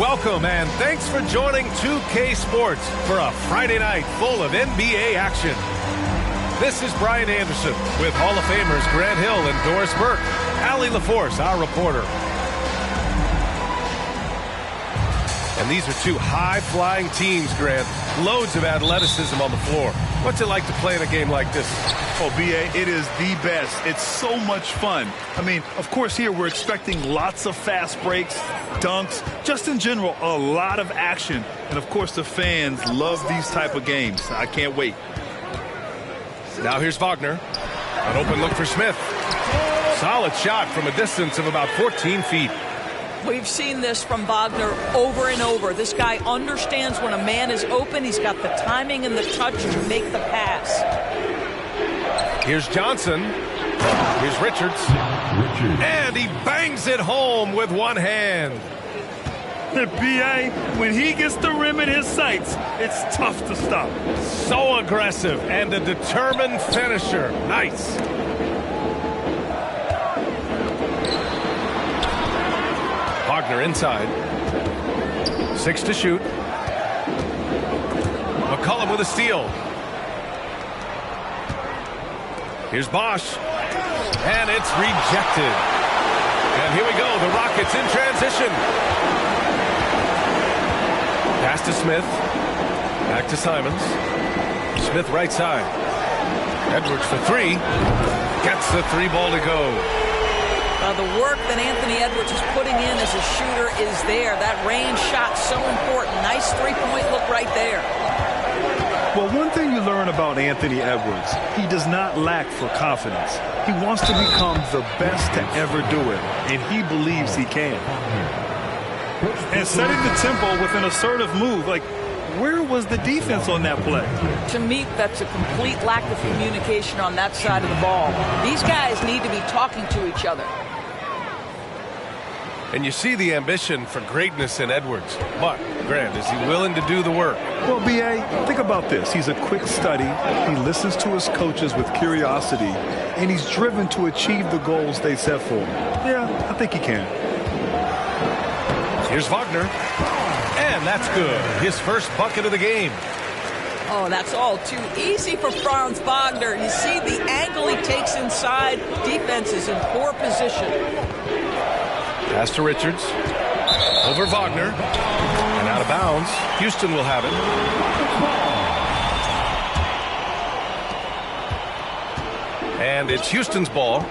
Welcome and thanks for joining 2K Sports for a Friday night full of NBA action. This is Brian Anderson with Hall of Famers Grant Hill and Doris Burke. Allie LaForce, our reporter. And these are two high-flying teams, Grant. Loads of athleticism on the floor. What's it like to play in a game like this? Oh, B.A., it is the best. It's so much fun. I mean, of course, here we're expecting lots of fast breaks, dunks, just in general, a lot of action. And, of course, the fans love these type of games. I can't wait. Now here's Wagner. An open look for Smith. Solid shot from a distance of about 14 feet. We've seen this from Wagner over and over. This guy understands when a man is open. He's got the timing and the touch to make the pass. Here's Johnson. Here's Richards. And he bangs it home with one hand. The B.A., when he gets the rim in his sights, it's tough to stop. So aggressive and a determined finisher. Nice. Wagner inside. 6 to shoot. McCollum with a steal. Here's Bosch. And it's rejected. And here we go. The Rockets in transition. Pass to Smith. Back to Simons. Smith right side. Edwards for 3. Gets the 3 ball to go. The work that Anthony Edwards is putting in as a shooter is there. That range shot so important. Nice three-point look right there. Well, one thing you learn about Anthony Edwards, he does not lack for confidence. He wants to become the best to ever do it, and he believes he can. And setting the tempo with an assertive move, like, where was the defense on that play? To me, that's a complete lack of communication on that side of the ball. These guys need to be talking to each other. And you see the ambition for greatness in Edwards. But, Grant, is he willing to do the work? Well, B.A., think about this. He's a quick study. He listens to his coaches with curiosity, and he's driven to achieve the goals they set for him. Yeah, I think he can. Here's Wagner. And that's good. His first bucket of the game. Oh, that's all too easy for Franz Wagner. You see the angle he takes inside. Defense is in poor position. Pass to Richards. Over Wagner. And out of bounds. Houston will have it. And it's Houston's ball.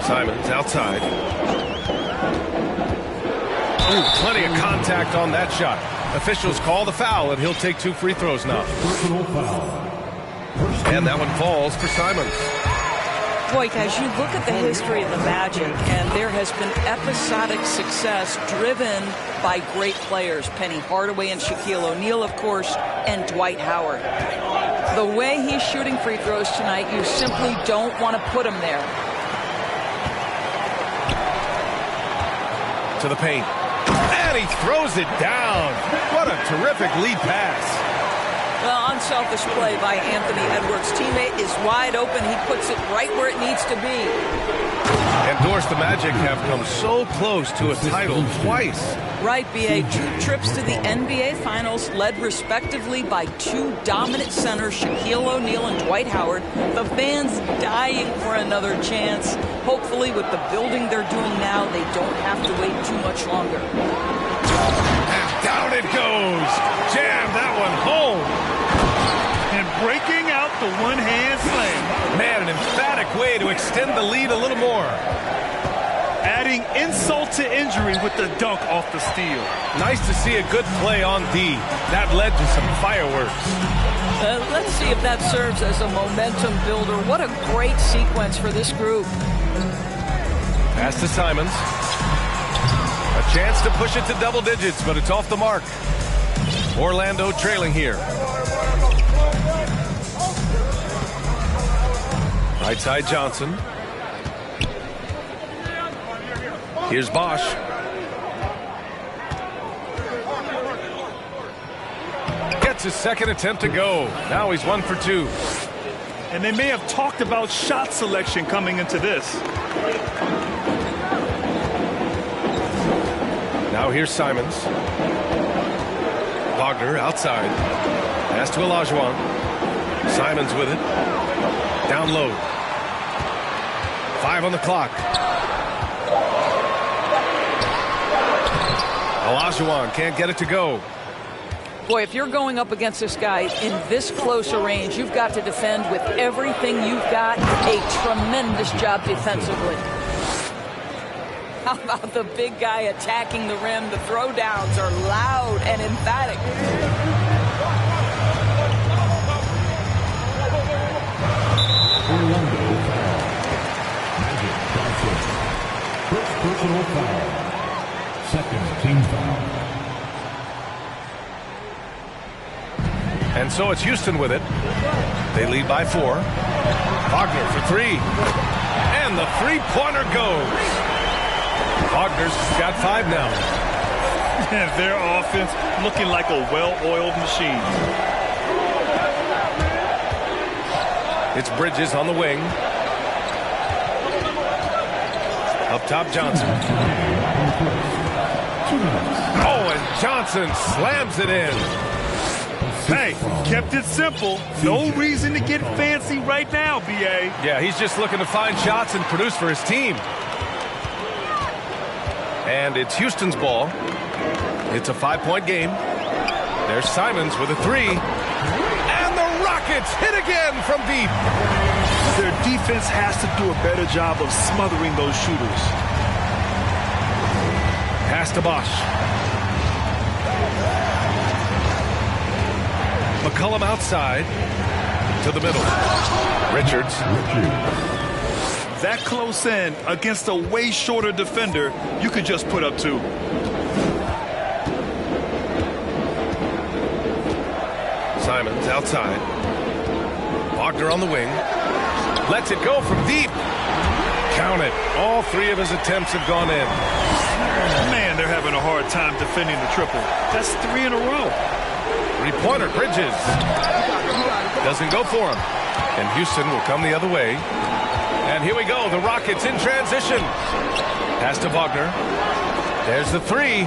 Simons outside. Ooh, plenty of contact on that shot. Officials call the foul, and he'll take 2 free throws now. And that one falls for Simons. Boy, guys, you look at the history of the Magic, and there has been episodic success driven by great players. Penny Hardaway and Shaquille O'Neal, of course, and Dwight Howard. The way he's shooting free throws tonight, you simply don't want to put him there. To the paint. And he throws it down. What a terrific lead pass. Well, unselfish play by Anthony Edwards. Teammate is wide open. He puts it right where it needs to be. And Doris, the Magic have come so close to a title twice. Right, B.A. 2 trips to the NBA Finals, led respectively by 2 dominant centers, Shaquille O'Neal and Dwight Howard. The fans dying for another chance. Hopefully, with the building they're doing now, they don't have to wait too much longer. And down it goes. Jam that one home. And breaking out the one-hand slam. Man, an emphatic way to extend the lead a little more. Adding insult to injury with the dunk off the steal. Nice to see a good play on D. That led to some fireworks. Let's see if that serves as a momentum builder. What a great sequence for this group. Pass to Simons. A chance to push it to double digits, but it's off the mark. Orlando trailing here. Right side Johnson. Here's Bosch. Gets his second attempt to go. Now he's 1 for 2. And they may have talked about shot selection coming into this. Now here's Simons. Wagner outside. Pass to Olajuwon. Simons with it. Down low. 5 on the clock. Olajuwon can't get it to go. Boy, if you're going up against this guy in this close a range, you've got to defend with everything you've got. A tremendous job defensively. How about the big guy attacking the rim? The throwdowns are loud and emphatic. First personal foul. Second team foul. And so it's Houston with it. They lead by 4. Wagner for 3. And the three-pointer goes. Wagner's got 5 now. And their offense looking like a well-oiled machine. It's Bridges on the wing. Up top, Johnson. Oh, and Johnson slams it in. Hey, kept it simple. No reason to get fancy right now, B.A. Yeah, he's just looking to find shots and produce for his team. And it's Houston's ball. It's a 5-point game. There's Simons with a 3. And the Rockets hit again from deep. Their defense has to do a better job of smothering those shooters. Pass to Bosch. McCollum outside to the middle. Richards. That close in against a way shorter defender, you could just put up 2. Simons outside. Wagner on the wing. Lets it go from deep. Count it. All 3 of his attempts have gone in. Man, they're having a hard time defending the triple. That's 3 in a row. 3-pointer, Bridges. Doesn't go for him. And Houston will come the other way. And here we go. The Rockets in transition. Pass to Wagner. There's the 3.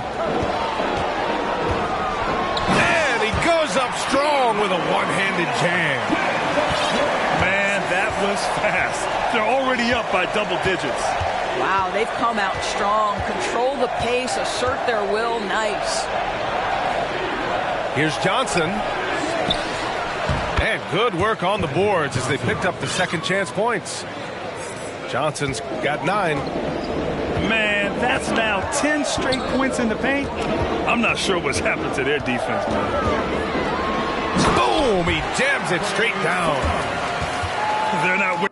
And he goes up strong with a one-handed jam. Man, that was fast. They're already up by double digits. Wow, they've come out strong. Control the pace, assert their will. Nice. Here's Johnson. And good work on the boards as they picked up the second chance points. Johnson's got 9. Man, that's now 10 straight points in the paint. I'm not sure what's happened to their defense, man. Boom! He jams it straight down. They're not winning.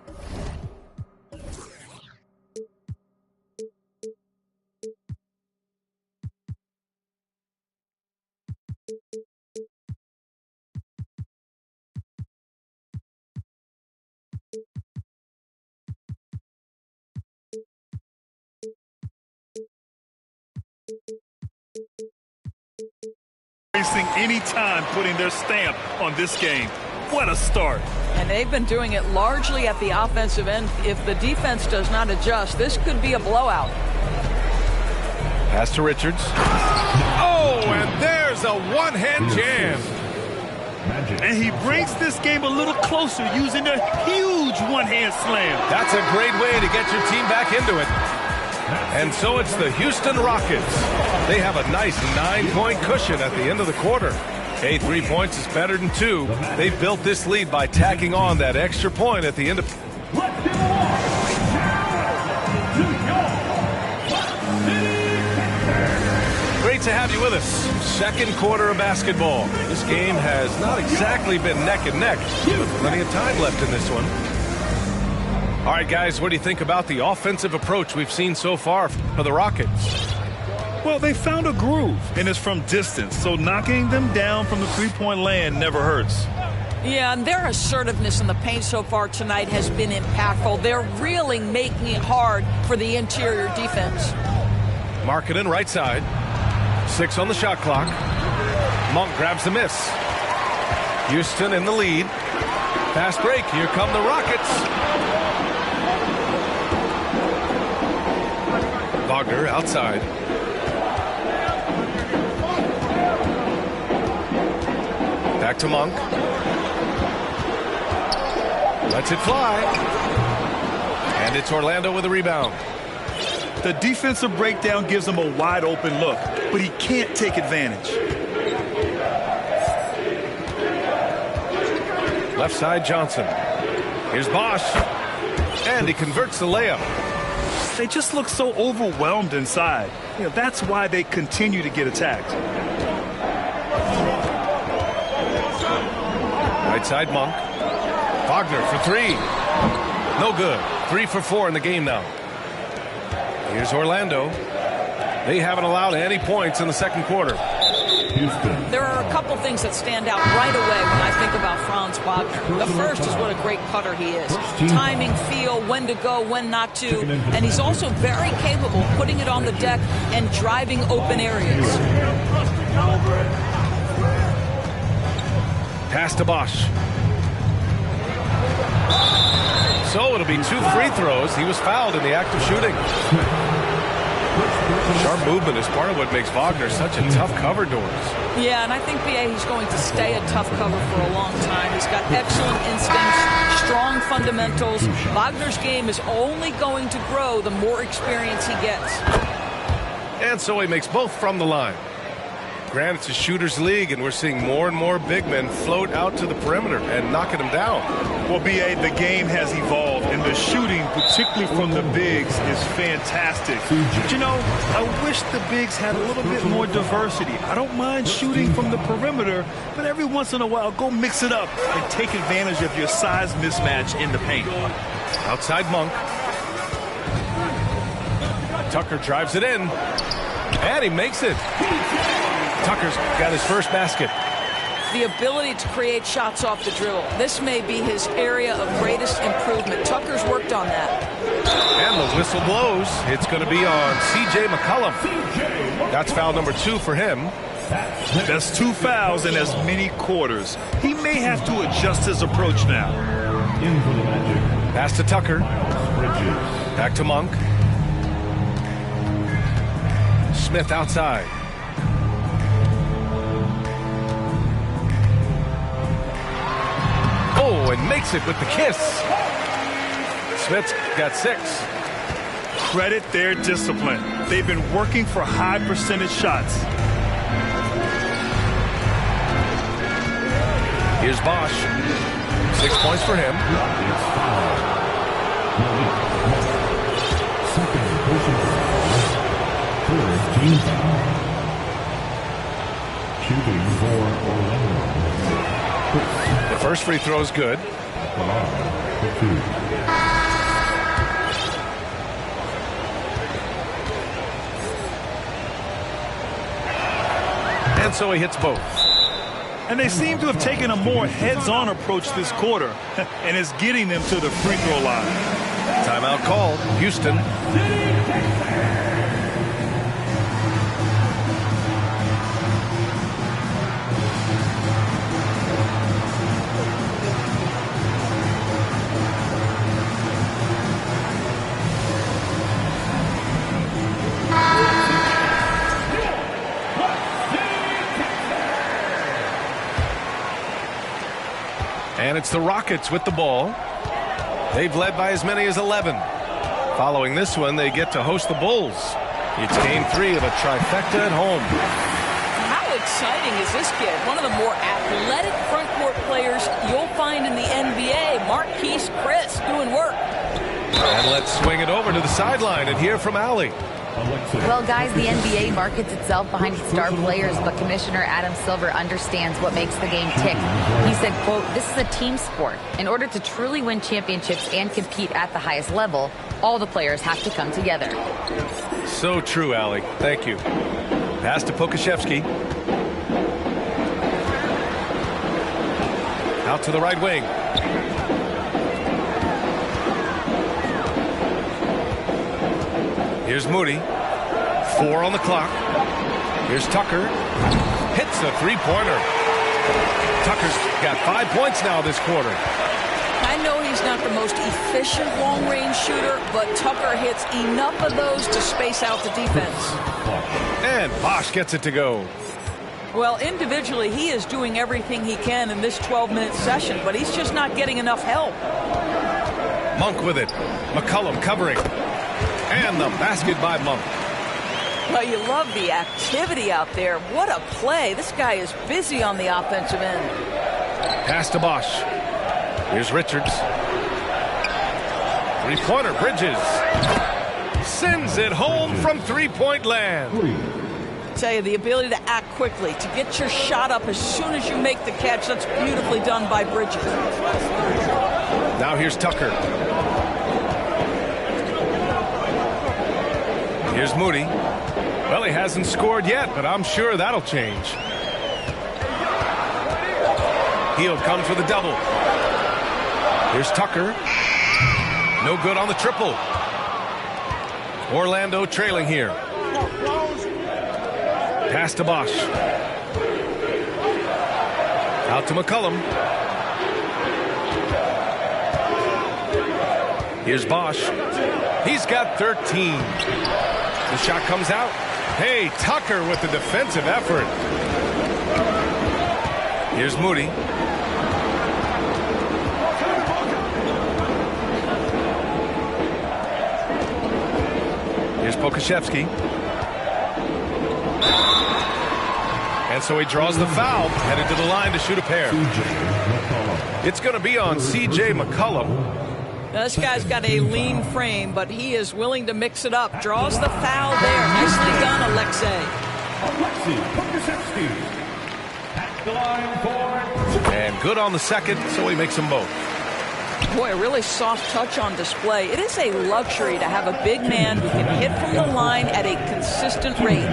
Wasting any time putting their stamp on this game. What a start. And they've been doing it largely at the offensive end. If the defense does not adjust, this could be a blowout. Pass to Richards. Oh, and there's a one-hand jam. And he brings this game a little closer using a huge one-hand slam. That's a great way to get your team back into it. And so it's the Houston Rockets. They have a nice 9-point cushion at the end of the quarter. 3 points is better than 2. They built this lead by tacking on that extra point at the end of... Great to have you with us. Second quarter of basketball. This game has not exactly been neck and neck, but plenty of time left in this one. All right, guys, what do you think about the offensive approach we've seen so far for the Rockets? Well, they found a groove, and it's from distance, so knocking them down from the three-point land never hurts. Yeah, and their assertiveness in the paint so far tonight has been impactful. They're really making it hard for the interior defense. Markkanen right side. 6 on the shot clock. Monk grabs the miss. Houston in the lead. Fast break. Here come the Rockets. Wagner outside. Back to Monk. Lets it fly. And it's Orlando with a rebound. The defensive breakdown gives him a wide open look, but he can't take advantage. Left side Johnson. Here's Bosch. And he converts the layup. They just look so overwhelmed inside. You know, that's why they continue to get attacked. Right side Monk. Wagner for 3. No good. 3 for 4 in the game now. Here's Orlando. They haven't allowed any points in the second quarter. There are a couple things that stand out right away when I think about Franz Wagner. The first is what a great cutter he is. Timing, feel, when to go, when not to. And he's also very capable of putting it on the deck and driving open areas. Pass to Bosch. So it'll be 2 free throws. He was fouled in the act of shooting. Sharp movement is part of what makes Wagner such a tough cover, Doris. Yeah, and I think, BA, he's going to stay a tough cover for a long time. He's got excellent instincts, strong fundamentals. Wagner's game is only going to grow the more experience he gets. And so he makes both from the line. Granted, it's a shooter's league, and we're seeing more and more big men float out to the perimeter and knocking them down. Well, B.A., the game has evolved, and the shooting, particularly from the bigs, is fantastic. But, you know, I wish the bigs had a little bit more diversity. I don't mind shooting from the perimeter, but every once in a while, go mix it up and take advantage of your size mismatch in the paint. Outside Monk. Tucker drives it in, and he makes it. Tucker's got his first basket. The ability to create shots off the dribble. This may be his area of greatest improvement. Tucker's worked on that. And the whistle blows. It's going to be on C.J. McCollum. That's foul number 2 for him. That's 2 fouls in as many quarters. He may have to adjust his approach now. Pass to Tucker. Back to Monk. Smith outside. Oh, and makes it with the kiss. Smith's got 6. Credit their discipline. They've been working for high percentage shots. Here's Bosch. 6 points for him. Shooting for Orlando. The first free throw is good. And so he hits both. And they seem to have taken a more heads-on approach this quarter, and it's getting them to the free throw line. Timeout called. Houston. And it's the Rockets with the ball. They've led by as many as 11. Following this one, they get to host the Bulls. It's game 3 of a trifecta at home. How exciting is this kid? One of the more athletic front court players you'll find in the NBA. Marquise Chris doing work. And let's swing it over to the sideline and hear from Allie. Well, guys, the NBA markets itself behind its star players, but Commissioner Adam Silver understands what makes the game tick. He said, quote, "This is a team sport. In order to truly win championships and compete at the highest level, all the players have to come together." So true, Allie. Thank you. Pass to Pokashevsky. Out to the right wing. Here's Moody. 4 on the clock. Here's Tucker. Hits a three-pointer. Tucker's got 5 points now this quarter. I know he's not the most efficient long-range shooter, but Tucker hits enough of those to space out the defense. And Bosch gets it to go. Well, individually, he is doing everything he can in this 12-minute session, but he's just not getting enough help. Monk with it. McCollum covering. And the basket by Monk. Well, you love the activity out there. What a play. This guy is busy on the offensive end. Pass to Bosch. Here's Richards. Three-pointer, Bridges. Sends it home from three-point land. I tell you, the ability to act quickly, to get your shot up as soon as you make the catch, that's beautifully done by Bridges. Now here's Tucker. Here's Moody. Well, he hasn't scored yet, but I'm sure that'll change. Hield comes with a double. Here's Tucker. No good on the triple. Orlando trailing here. Pass to Bosch. Out to McCollum. Here's Bosch. He's got 13. The shot comes out. Hey, Tucker with the defensive effort. Here's Moody. Here's Pokashevsky. And so he draws the foul, headed to the line to shoot a pair. It's going to be on C.J. McCollum. Now, this guy's got a lean frame, but he is willing to mix it up. Draws the foul there. Nicely done, Alexei. And good on the second, so he makes them both. Boy, a really soft touch on display. It is a luxury to have a big man who can hit from the line at a consistent rate.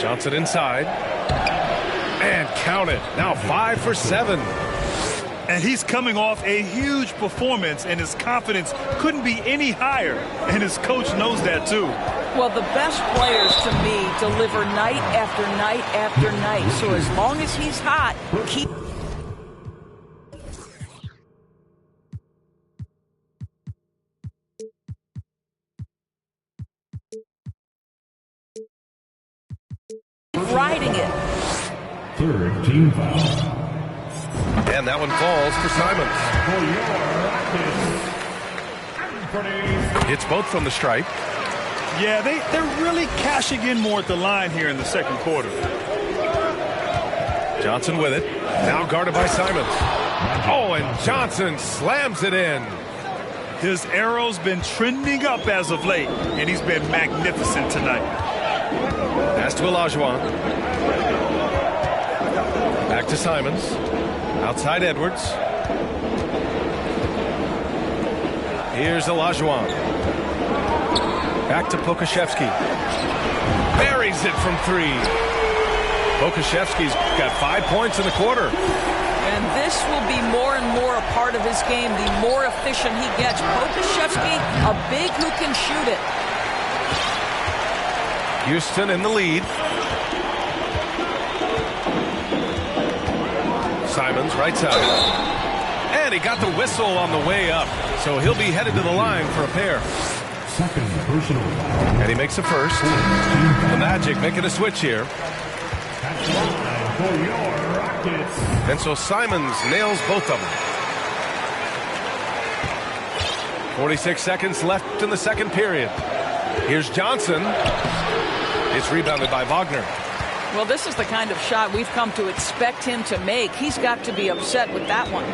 Johnson inside. And count it. Now 5 for 7. And he's coming off a huge performance, and his confidence couldn't be any higher. And his coach knows that, too. Well, the best players, to me, deliver night after night after night. So as long as he's hot, keep... riding it. Third team foul. And that one falls for Simons. It's both from the stripe. Yeah, they're really cashing in more at the line here in the second quarter. Johnson with it. Now guarded by Simons. Oh, and Johnson slams it in. His arrow's been trending up as of late, and he's been magnificent tonight. Pass to Olajuwon. Back to Simons. Outside Edwards. Here's Olajuwon. Back to Pokashevsky. Buries it from 3. Pokashevsky's got 5 points in the quarter. And this will be more and more a part of his game the more efficient he gets. Pokashevsky, a big who can shoot it. Houston in the lead. Simons right side. And he got the whistle on the way up. So he'll be headed to the line for a pair. Second personal. And he makes the first. The Magic making a switch here. For your Rockets. And so Simons nails both of them. 46 seconds left in the second period. Here's Johnson. It's rebounded by Wagner. Well, this is the kind of shot we've come to expect him to make. He's got to be upset with that one.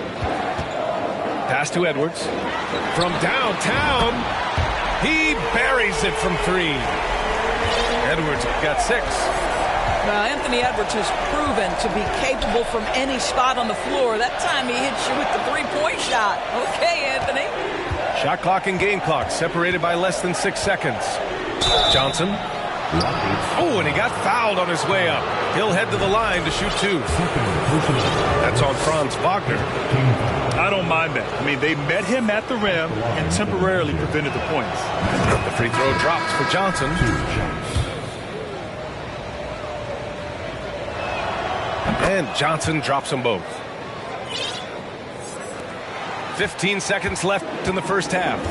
Pass to Edwards. From downtown, he buries it from 3. Edwards got 6. Now, Anthony Edwards has proven to be capable from any spot on the floor. That time he hits you with the three-point shot. Okay, Anthony. Shot clock and game clock separated by less than 6 seconds. Johnson. Oh, and he got fouled on his way up. He'll head to the line to shoot 2. That's on Franz Wagner. I don't mind that. I mean, they met him at the rim and temporarily prevented the points. The free throw drops for Johnson. And Johnson drops them both. 15 seconds left in the first half.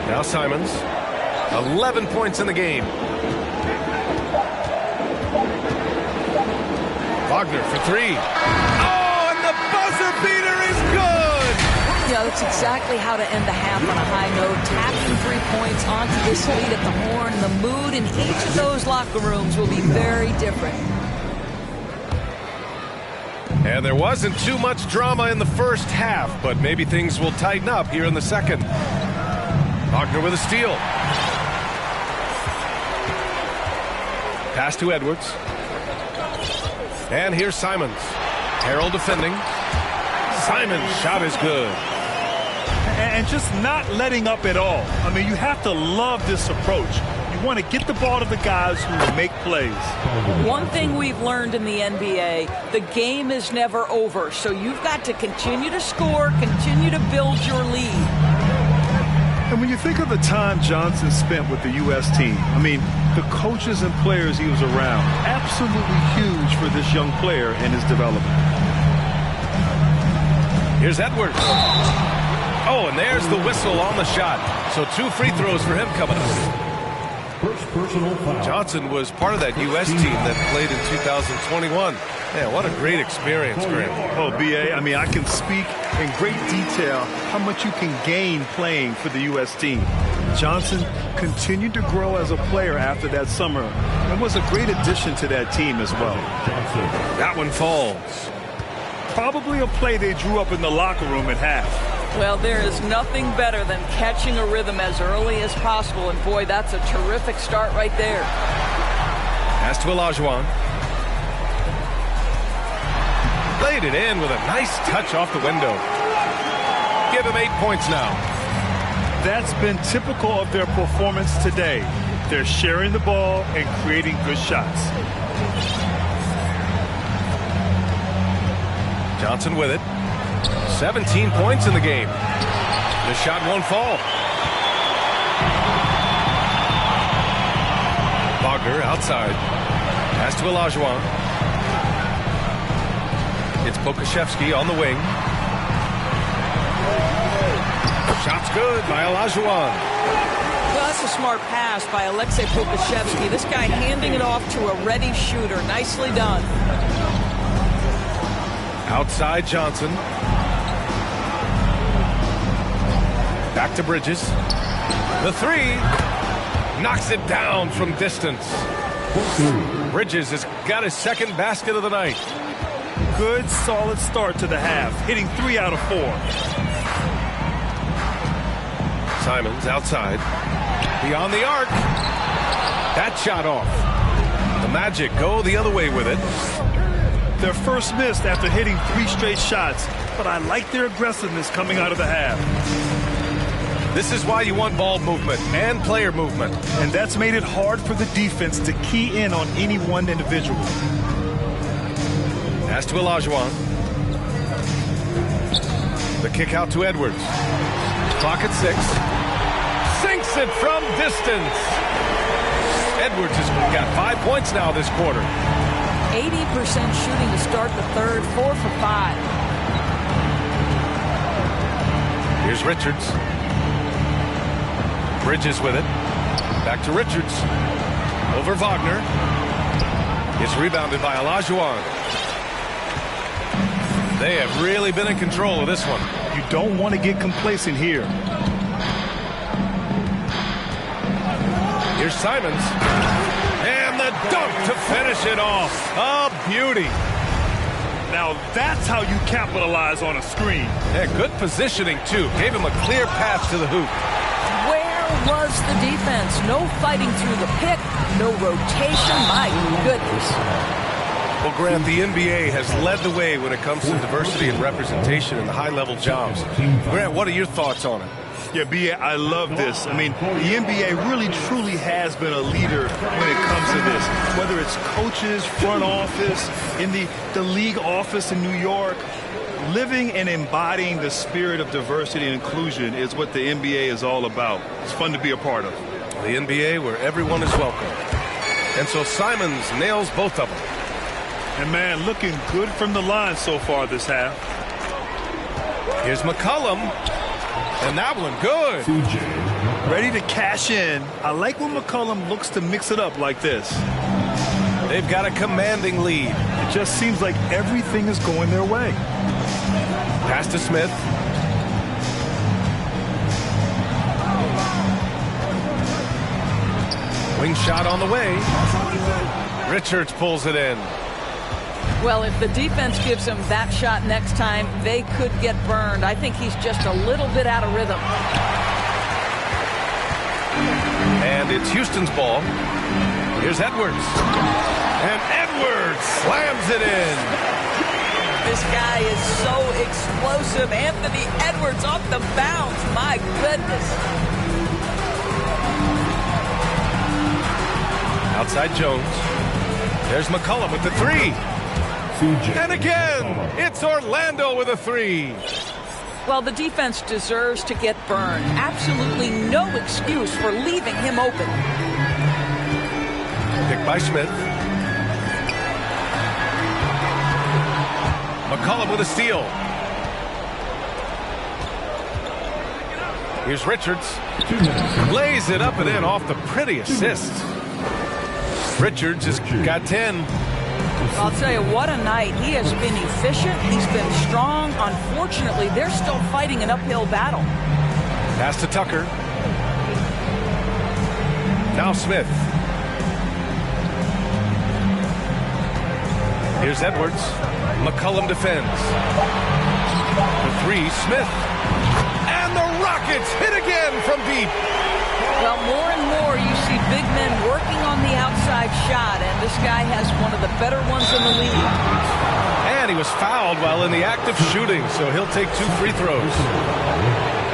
Now Simons, 11 points in the game. Wagner for 3. Oh, and the buzzer beater is good! Yeah, that's exactly how to end the half on a high note. Tapping 3 points onto this lead at the horn. The mood in each of those locker rooms will be very different. And there wasn't too much drama in the first half, but maybe things will tighten up here in the second. Wagner with a steal. Pass to Edwards. And here's Simons. Harrell defending. Simon's shot is good. And just not letting up at all. I mean, you have to love this approach. You want to get the ball to the guys who will make plays. One thing we've learned in the NBA, the game is never over. So you've got to continue to score, continue to build your lead. And when you think of the time Johnson spent with the U.S. team, I mean, the coaches and players he was around, absolutely huge for this young player and his development. Here's Edwards. Oh, and there's the whistle on the shot. So 2 free throws for him coming up. First personal foul. Johnson was part of that U.S. team that played in 2021. Man, what a great experience, Graham. Oh, B.A., I mean, I can speak in great detail how much you can gain playing for the U.S. team. Johnson continued to grow as a player after that summer and was a great addition to that team as well. Johnson. That one falls. Probably a play they drew up in the locker room at half. Well, there is nothing better than catching a rhythm as early as possible. And, boy, that's a terrific start right there. Pass to Olajuwon. Played it in with a nice touch off the window. Give him 8 points now. That's been typical of their performance today. They're sharing the ball and creating good shots. Johnson with it. 17 points in the game. The shot won't fall. Wagner outside. Pass to Olajuwon. It's Pokashevsky on the wing. Shot's good by Olajuwon. Well, that's a smart pass by Alexei Pokashevsky. This guy handing it off to a ready shooter. Nicely done. Outside Johnson. Back to Bridges. The 3. Knocks it down from distance. Bridges has got his second basket of the night. Good, solid start to the half, hitting 3 out of 4. Simons outside. Beyond the arc. That shot off. The Magic go the other way with it. Their first miss after hitting 3 straight shots, but I like their aggressiveness coming out of the half. This is why you want ball movement and player movement. And that's made it hard for the defense to key in on any one individual. Pass to Olajuwon. The kick out to Edwards. Clock at 6. Sinks it from distance. Edwards has got 5 points now this quarter. 80% shooting to start the third. 4 for 5. Here's Richards. Bridges with it. Back to Richards. Over Wagner. It's rebounded by Olajuwon. They have really been in control of this one. You don't want to get complacent here. Here's Simons. And the dunk to finish it off. A beauty. Now that's how you capitalize on a screen. Yeah, good positioning, too. Gave him a clear path to the hoop. Where was the defense? No fighting through the pick. No rotation. My goodness. Well, Grant, the NBA has led the way when it comes to diversity and representation in the high-level jobs. Grant, what are your thoughts on it? Yeah, B.A., I love this. I mean, the NBA really, truly has been a leader when it comes to this. Whether it's coaches, front office, in the league office in New York, living and embodying the spirit of diversity and inclusion is what the NBA is all about. It's fun to be a part of. The NBA where everyone is welcome. And so Simons nails both of them. And, man, looking good from the line so far this half. Here's McCollum. And that one good. Ready to cash in. I like when McCollum looks to mix it up like this. They've got a commanding lead. It just seems like everything is going their way. Pass to Smith. Wing shot on the way. Richards pulls it in. Well, if the defense gives him that shot next time, they could get burned. I think he's just a little bit out of rhythm. And it's Houston's ball. Here's Edwards. And Edwards slams it in. This guy is so explosive. Anthony Edwards off the bounce. My goodness. Outside Jones. There's McCollum with the 3. And again, it's Orlando with a 3. Well, the defense deserves to get burned. Absolutely no excuse for leaving him open. Picked by Smith. McCollum with a steal. Here's Richards. Lays it up and in off the pretty assist. Richards has got 10. I'll tell you, what a night. He has been efficient. He's been strong. Unfortunately, they're still fighting an uphill battle. Pass to Tucker. Now Smith. Here's Edwards. McCollum defends. The three, Smith. And the Rockets hit again from deep. Well, more and more you see big men working on the outside shot, and this guy has one of the better ones in the league. And he was fouled while in the act of shooting, so he'll take 2 free throws.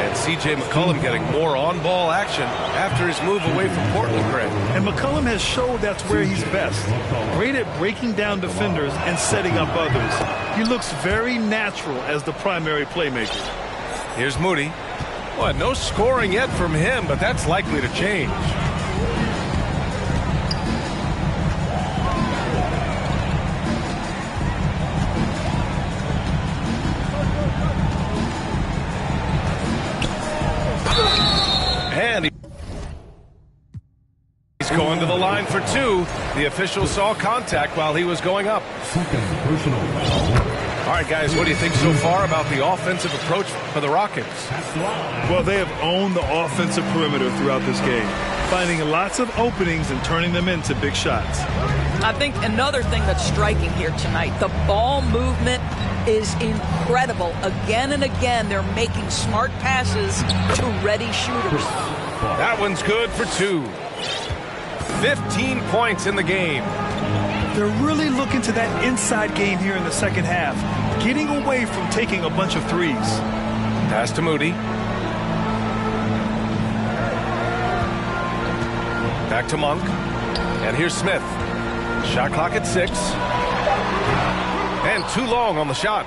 And C.J. McCollum getting more on-ball action after his move away from Portland, Grant. And McCollum has showed that's where he's best. Great at breaking down defenders and setting up others. He looks very natural as the primary playmaker. Here's Moody. Well, no scoring yet from him, but that's likely to change. And he's going to the line for 2. The official saw contact while he was going up. Second personal foul. All right, guys, what do you think so far about the offensive approach for the Rockets? Well, they have owned the offensive perimeter throughout this game, finding lots of openings and turning them into big shots. I think another thing that's striking here tonight, the ball movement is incredible. Again and again, they're making smart passes to ready shooters. That one's good for 2. 15 points in the game. They're really looking to that inside game here in the second half, getting away from taking a bunch of threes. Pass to Moody. Back to Monk. And here's Smith. Shot clock at 6. And too long on the shot.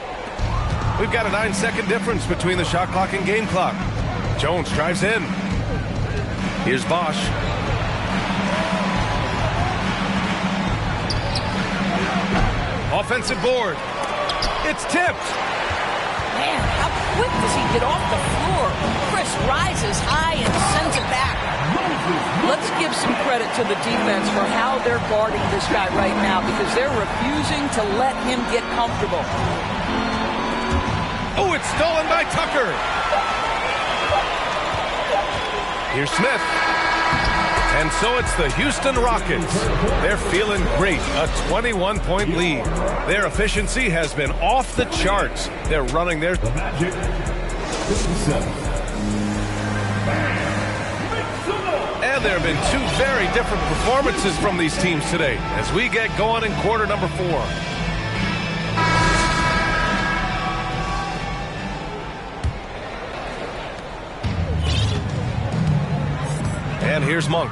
We've got a 9-second difference between the shot clock and game clock. Jones drives in. Here's Bosch. Offensive board. It's tipped. Man, how quick does he get off the floor? Chris rises high and sends it back. Let's give some credit to the defense for how they're guarding this guy right now, because they're refusing to let him get comfortable. Oh, it's stolen by Tucker. Here's Smith. And so it's the Houston Rockets. They're feeling great, a 21-point lead. Their efficiency has been off the charts. They're running their... The Magic, 57. And there have been 2 very different performances from these teams today as we get going in quarter number 4. And here's Monk.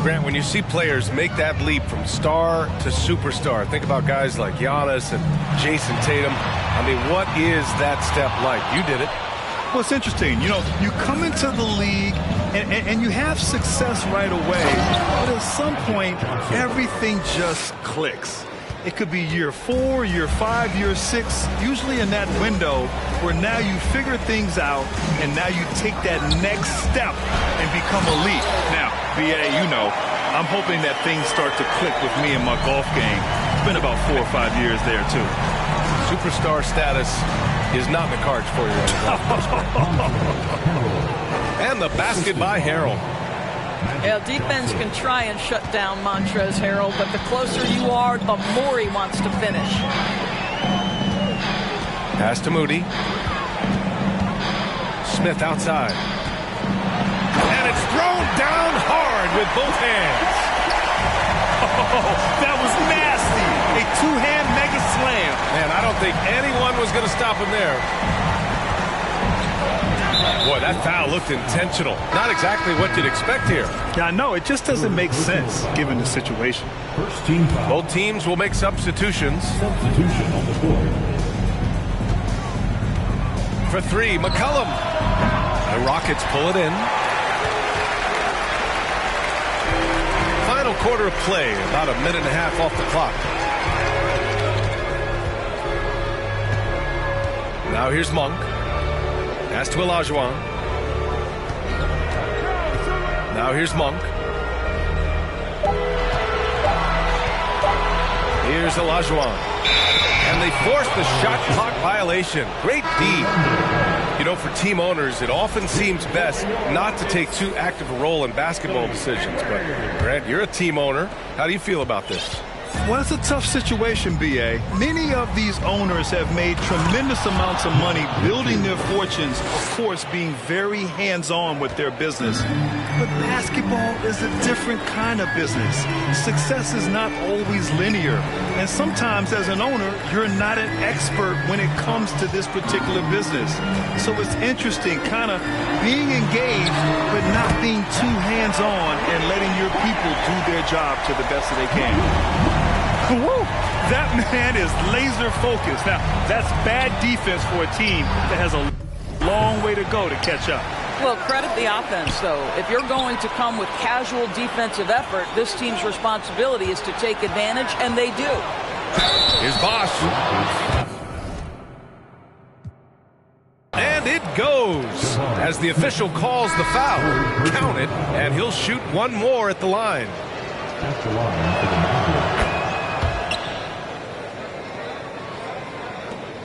Grant, when you see players make that leap from star to superstar, think about guys like Giannis and Jason Tatum. I mean, what is that step like? You did it. Well, it's interesting. You know, you come into the league and you have success right away, but at some point, everything just clicks. It could be year 4, year 5, year 6, usually in that window where now you figure things out and now you take that next step and become elite. Now, BA, you know, I'm hoping that things start to click with me in my golf game. It's been about 4 or 5 years there, too. Superstar status is not in the cards for you. And the basket by Harrell. Yeah, defense can try and shut down Montrezl Harrell, but the closer you are, the more he wants to finish. Pass to Moody. Smith outside. And it's thrown down hard with both hands. Oh, that was nasty. A 2-hand mega slam. Man, I don't think anyone was going to stop him there. Boy, that foul looked intentional. Not exactly what you'd expect here. Yeah, I know. It just doesn't make sense given the situation. First team foul. Both teams will make substitutions. Substitution on the board. For 3, McCollum. The Rockets pull it in. Final quarter of play, about a minute and a half off the clock. Now here's Monk. Pass to Olajuwon. Now here's Monk. Here's Olajuwon. And they force the shot clock violation. Great D. You know, for team owners, it often seems best not to take too active a role in basketball decisions. But, Grant, you're a team owner. How do you feel about this? Well, it's a tough situation, B.A. Many of these owners have made tremendous amounts of money building their fortunes, of course, being very hands-on with their business. But basketball is a different kind of business. Success is not always linear. And sometimes, as an owner, you're not an expert when it comes to this particular business. So it's interesting, kind of being engaged, but not being too hands-on and letting your people do their job to the best that they can. Woo! That man is laser focused. Now, that's bad defense for a team that has a long way to go to catch up. Well, credit the offense, though. If you're going to come with casual defensive effort, this team's responsibility is to take advantage, and they do. Here's Bosch. And it goes as the official calls the foul. Count it, and he'll shoot one more at the line. At the line for the Magic.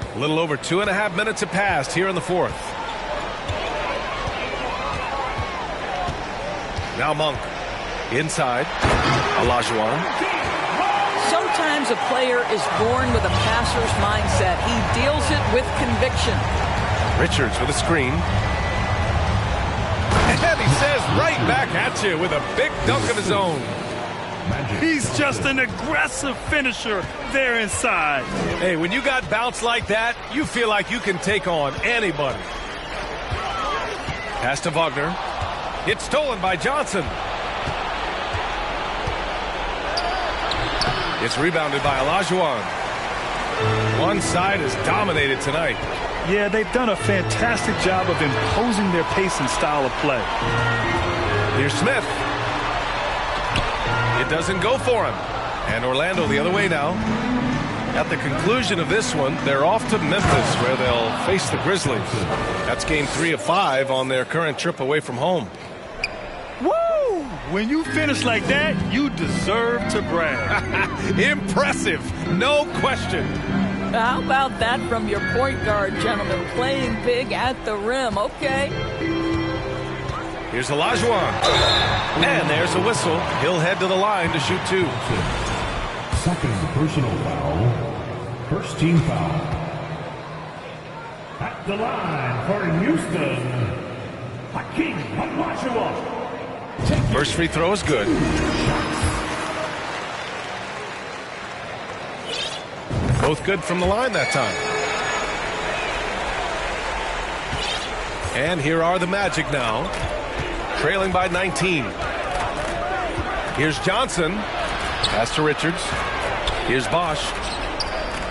A little over 2.5 minutes have passed here in the fourth. Now Monk. Inside. Olajuwon. Sometimes a player is born with a passer's mindset. He deals it with conviction. Richards with a screen. And he says right back at you with a big dunk of his own. He's just an aggressive finisher there inside. Hey, when you got bounce like that, you feel like you can take on anybody. Pass to Wagner. It's stolen by Johnson. It's rebounded by Olajuwon. One side is dominated tonight. Yeah, they've done a fantastic job of imposing their pace and style of play. Here's Smith. It doesn't go for him. And Orlando the other way now. At the conclusion of this one, they're off to Memphis, where they'll face the Grizzlies. That's game 3 of 5 on their current trip away from home. Woo! When you finish like that, you deserve to brag. Impressive, no question. How about that from your point guard, gentlemen? Playing big at the rim, okay? Here's Olajuwon. And there's a whistle. He'll head to the line to shoot 2. Second personal foul. First team foul. At the line for Houston, Hakeem Olajuwon. First free throw is good. Both good from the line that time. And here are the Magic now, trailing by 19. Here's Johnson. Pass to Richards. Here's Bosch.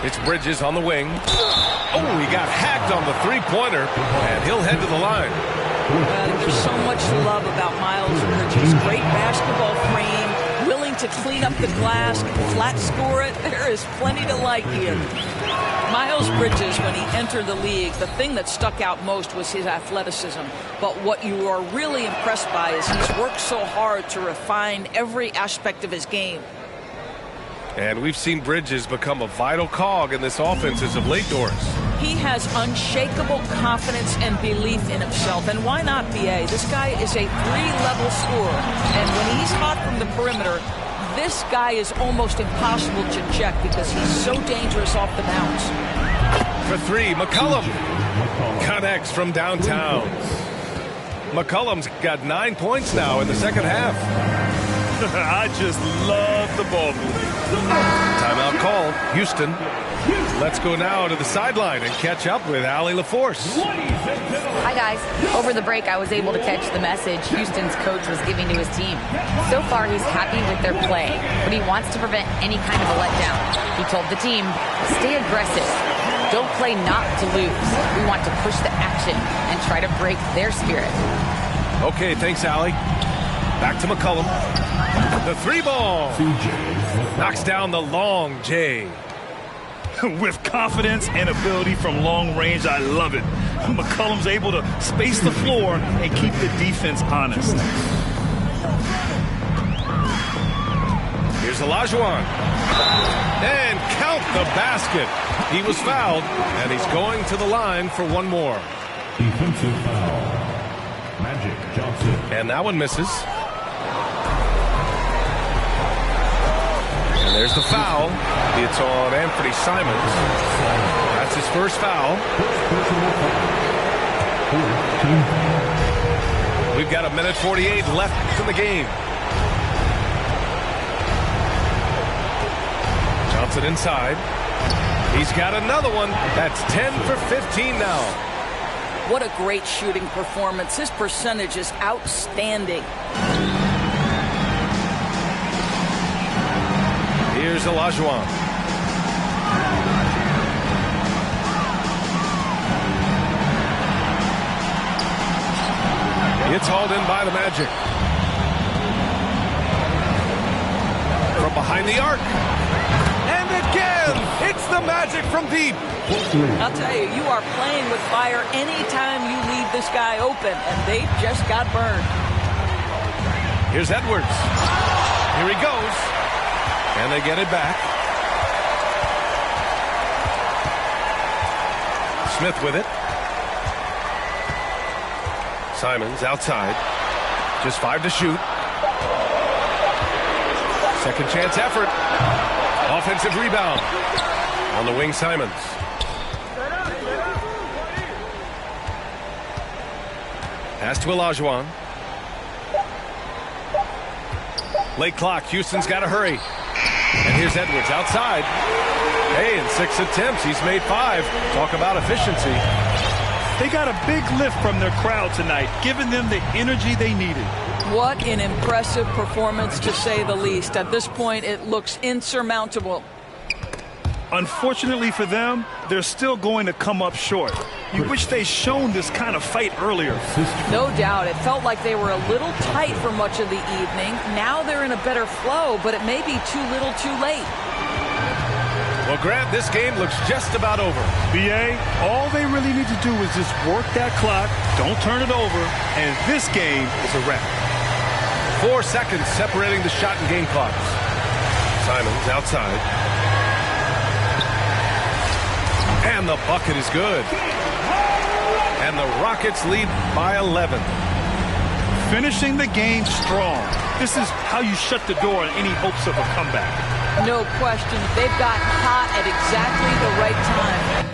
It's Bridges on the wing. Oh, he got hacked on the three-pointer, and he'll head to the line. There's so much to love about Miles Bridges. Great basketball frame, willing to clean up the glass, flat score it. There is plenty to like here. Miles Bridges, when he entered the league, the thing that stuck out most was his athleticism. But what you are really impressed by is he's worked so hard to refine every aspect of his game. And we've seen Bridges become a vital cog in this offense as of late, Doris. He has unshakable confidence and belief in himself. And why not, B.A.? This guy is a 3-level scorer. And when he's hot from the perimeter, this guy is almost impossible to check because he's so dangerous off the bounce. For 3, McCollum connects from downtown. McCollum's got 9 points now in the second half. I just love the ball movement. Timeout called. Houston. Let's go now to the sideline and catch up with Allie LaForce. Hi, guys. Over the break, I was able to catch the message Houston's coach was giving to his team. So far, he's happy with their play, but he wants to prevent any kind of a letdown. He told the team, stay aggressive. Don't play not to lose. We want to push the action and try to break their spirit. Okay, thanks, Allie. Back to McCollum. The 3 ball. Knocks down the long J. with confidence and ability from long range. I love it. McCollum's able to space the floor and keep the defense honest. Here's Olajuwon. And count the basket. He was fouled, and he's going to the line for one more. Defensive foul. Magic Johnson. And that one misses. And there's the foul. It's on Anthony Simons. That's his first foul. We've got 1:48 left in the game. Johnson inside. He's got another one. That's 10 for 15 now. What a great shooting performance. His percentage is outstanding. Here's Olajuwon. It's hauled in by the Magic. From behind the arc. And again, it's the Magic from deep. I'll tell you, you are playing with fire anytime you leave this guy open, and they just got burned. Here's Edwards. Here he goes. And they get it back. Smith with it. Simons outside. Just 5 to shoot. Second chance effort. Offensive rebound. On the wing, Simons. Pass to Olajuwon. Late clock. Houston's got to hurry. And here's Edwards outside. Hey, in 6 attempts, he's made 5. Talk about efficiency. They got a big lift from their crowd tonight, giving them the energy they needed. What an impressive performance, to say the least. At this point, it looks insurmountable. Unfortunately for them, they're still going to come up short. You wish they'd shown this kind of fight earlier. No doubt. It felt like they were a little tight for much of the evening. Now they're in a better flow, but it may be too little too late. Well, Grant, this game looks just about over. BA, all they really need to do is just work that clock, don't turn it over, and this game is a wrap. 4 seconds separating the shot and game clocks. Simons outside. And the bucket is good. And the Rockets lead by 11. Finishing the game strong. This is how you shut the door on any hopes of a comeback. No question. They've gotten hot at exactly the right time.